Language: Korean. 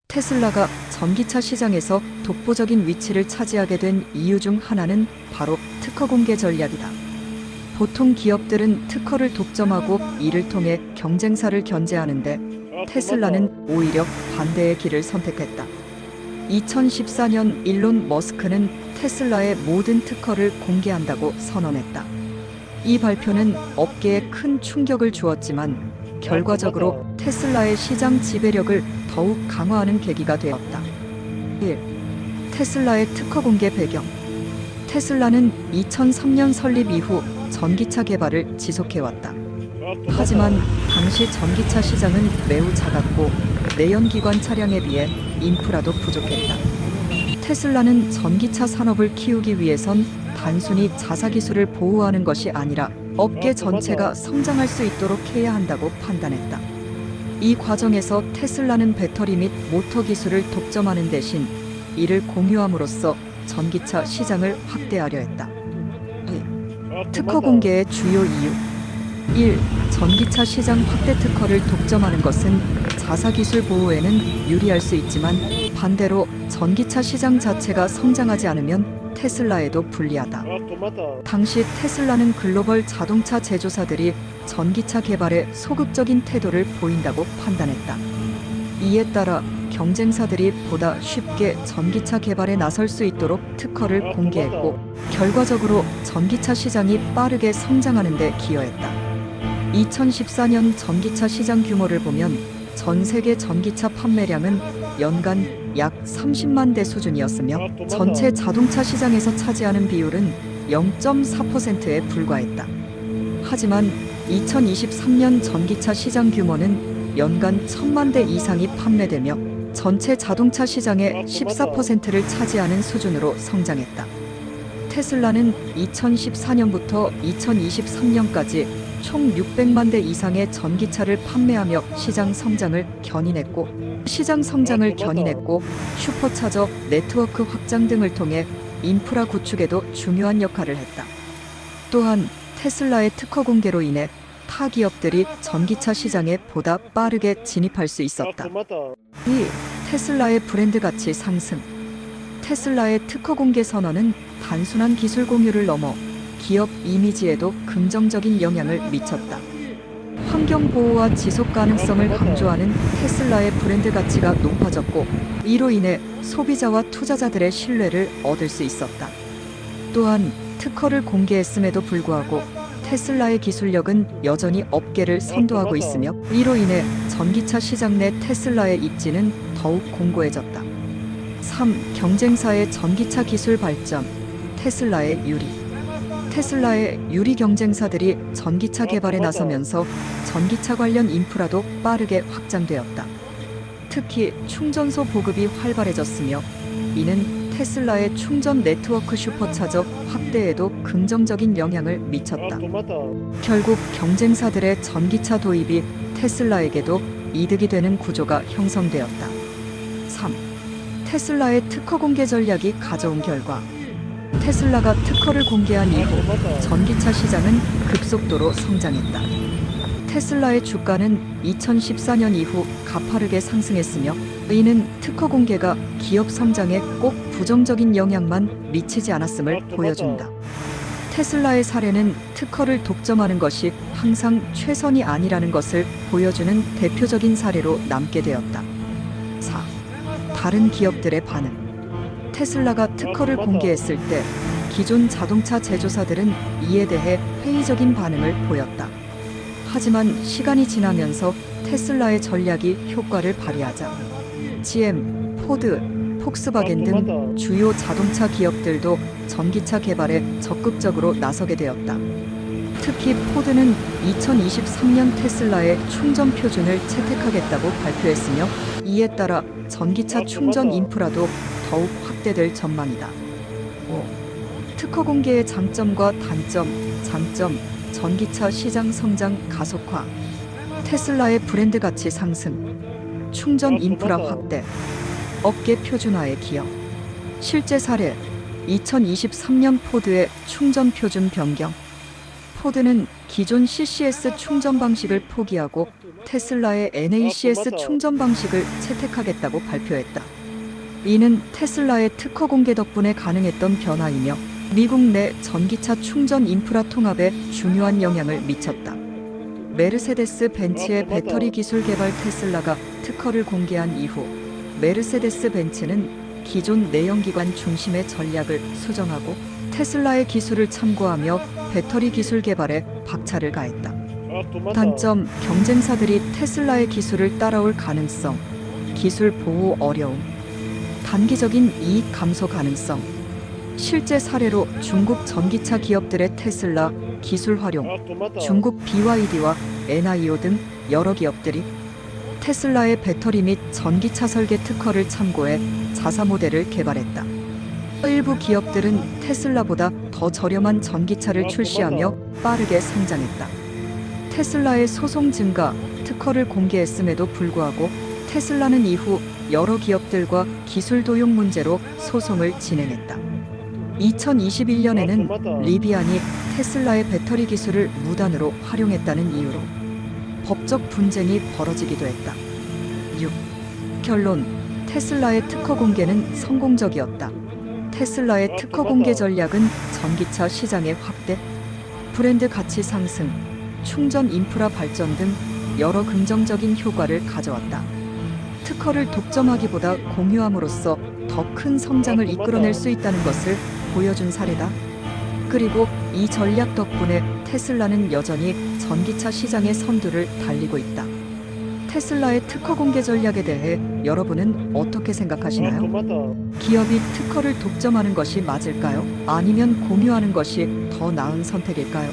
테슬라가 전기차 시장에서 독보적인 위치를 차지하게 된 이유 중 하나는 바로 특허 공개 전략이다. 보통 기업들은 특허를 독점하고 이를 통해 경쟁사를 견제하는데 테슬라는 오히려 반대의 길을 선택했다. 2014년 일론 머스크는 테슬라의 모든 특허를 공개한다고 선언했다. 이 발표는 업계에 큰 충격을 주었지만 결과적으로 테슬라의 시장 지배력을 더욱 강화하는 계기가 되었다. 1. 테슬라의 특허 공개 배경. 테슬라는 2003년 설립 이후 전기차 개발을 지속해왔다. 하지만 당시 전기차 시장은 매우 작았고 내연기관 차량에 비해 인프라도 부족했다. 테슬라는 전기차 산업을 키우기 위해선 단순히 자사 기술을 보호하는 것이 아니라 업계 전체가 성장할 수 있도록 해야 한다고 판단했다. 이 과정에서 테슬라는 배터리 및 모터 기술을 독점하는 대신 이를 공유함으로써 전기차 시장을 확대하려 했다. 2. 특허 공개의 주요 이유. 1. 전기차 시장 확대 특허를 독점하는 것은 자사 기술 보호에는 유리할 수 있지만 반대로 전기차 시장 자체가 성장하지 않으면 테슬라에도 불리하다. 당시 테슬라는 글로벌 자동차 제조사들이 전기차 개발에 소극적인 태도를 보인다고 판단했다. 이에 따라 경쟁사들이 보다 쉽게 전기차 개발에 나설 수 있도록 특허를 공개했고 결과적으로 전기차 시장이 빠르게 성장하는 데 기여했다. 2014년 전기차 시장 규모를 보면 전 세계 전기차 판매량은 연간 약 30만 대 수준이었으며 전체 자동차 시장에서 차지하는 비율은 0.4%에 불과했다. 하지만 2023년 전기차 시장 규모는 연간 1000만 대 이상이 판매되며 전체 자동차 시장의 14%를 차지하는 수준으로 성장했다. 테슬라는 2014년부터 2023년까지 총 600만 대 이상의 전기차를 판매하며 시장 성장을 견인했고 슈퍼차저 네트워크 확장 등을 통해 인프라 구축에도 중요한 역할을 했다. 또한 테슬라의 특허 공개로 인해 타 기업들이 전기차 시장에 보다 빠르게 진입할 수 있었다. 2. 테슬라의 브랜드 가치 상승. 테슬라의 특허 공개 선언은 단순한 기술 공유를 넘어 기업 이미지에도 긍정적인 영향을 미쳤다. 환경 보호와 지속 가능성을 강조하는 테슬라의 브랜드 가치가 높아졌고 이로 인해 소비자와 투자자들의 신뢰를 얻을 수 있었다. 또한 특허를 공개했음에도 불구하고 테슬라의 기술력은 여전히 업계를 선도하고 있으며 이로 인해 전기차 시장 내 테슬라의 입지는 더욱 공고해졌다. 3. 경쟁사의 전기차 기술 발전. 테슬라의 유리. 테슬라의 유리 경쟁사들이 전기차 개발에 나서면서 전기차 관련 인프라도 빠르게 확장되었다. 특히 충전소 보급이 활발해졌으며 이는 테슬라의 충전 네트워크 슈퍼차저 확대에도 긍정적인 영향을 미쳤다. 결국 경쟁사들의 전기차 도입이 테슬라에게도 이득이 되는 구조가 형성되었다. 3. 테슬라의 특허 공개 전략이 가져온 결과. 테슬라가 특허를 공개한 이후 전기차 시장은 급속도로 성장했다. 테슬라의 주가는 2014년 이후 가파르게 상승했으며 이는 특허 공개가 기업 성장에 꼭 부정적인 영향만 미치지 않았음을 보여준다. 테슬라의 사례는 특허를 독점하는 것이 항상 최선이 아니라는 것을 보여주는 대표적인 사례로 남게 되었다. 4. 다른 기업들의 반응. 테슬라가 특허를 공개했을 때 기존 자동차 제조사들은 이에 대해 회의적인 반응을 보였다. 하지만 시간이 지나면서 테슬라의 전략이 효과를 발휘하자 GM, 포드, 폭스바겐 등 주요 자동차 기업들도 전기차 개발에 적극적으로 나서게 되었다. 특히 포드는 2023년 테슬라의 충전 표준을 채택하겠다고 발표했으며 이에 따라 전기차 충전 인프라도 더욱 확대될 전망이다. 5. 특허 공개의 장점과 단점, 장점, 전기차 시장 성장 가속화, 테슬라의 브랜드 가치 상승, 충전 인프라 확대, 업계 표준화에 기여. 실제 사례, 2023년 포드의 충전 표준 변경, 포드는 기존 CCS 충전 방식을 포기하고 테슬라의 NACS 충전 방식을 채택하겠다고 발표했다. 이는 테슬라의 특허 공개 덕분에 가능했던 변화이며 미국 내 전기차 충전 인프라 통합에 중요한 영향을 미쳤다. 메르세데스 벤츠의 배터리 기술 개발 테슬라가 특허를 공개한 이후 메르세데스 벤츠는 기존 내연기관 중심의 전략을 수정하고 테슬라의 기술을 참고하며 배터리 기술 개발에 박차를 가했다. 단점, 경쟁사들이 테슬라의 기술을 따라올 가능성, 기술 보호 어려움, 단기적인 이익 감소 가능성. 실제 사례로 중국 전기차 기업들의 테슬라 기술 활용, 중국 BYD와 NIO 등 여러 기업들이 테슬라의 배터리 및 전기차 설계 특허를 참고해 자사 모델을 개발했다. 일부 기업들은 테슬라보다 더 저렴한 전기차를 출시하며 빠르게 성장했다. 테슬라의 소송 증가, 특허를 공개했음에도 불구하고 테슬라는 이후 여러 기업들과 기술 도용 문제로 소송을 진행했다. 2021년에는 리비안이 테슬라의 배터리 기술을 무단으로 활용했다는 이유로 법적 분쟁이 벌어지기도 했다. 6. 결론, 테슬라의 특허 공개는 성공적이었다. 테슬라의 특허 공개 전략은 전기차 시장의 확대, 브랜드 가치 상승, 충전 인프라 발전 등 여러 긍정적인 효과를 가져왔다. 특허를 독점하기보다 공유함으로써 더 큰 성장을 이끌어낼 수 있다는 것을 보여준 사례다. 그리고 이 전략 덕분에 테슬라는 여전히 전기차 시장의 선두를 달리고 있다. 테슬라의 특허 공개 전략에 대해 여러분은 어떻게 생각하시나요? 기업이 특허를 독점하는 것이 맞을까요? 아니면 공유하는 것이 더 나은 선택일까요?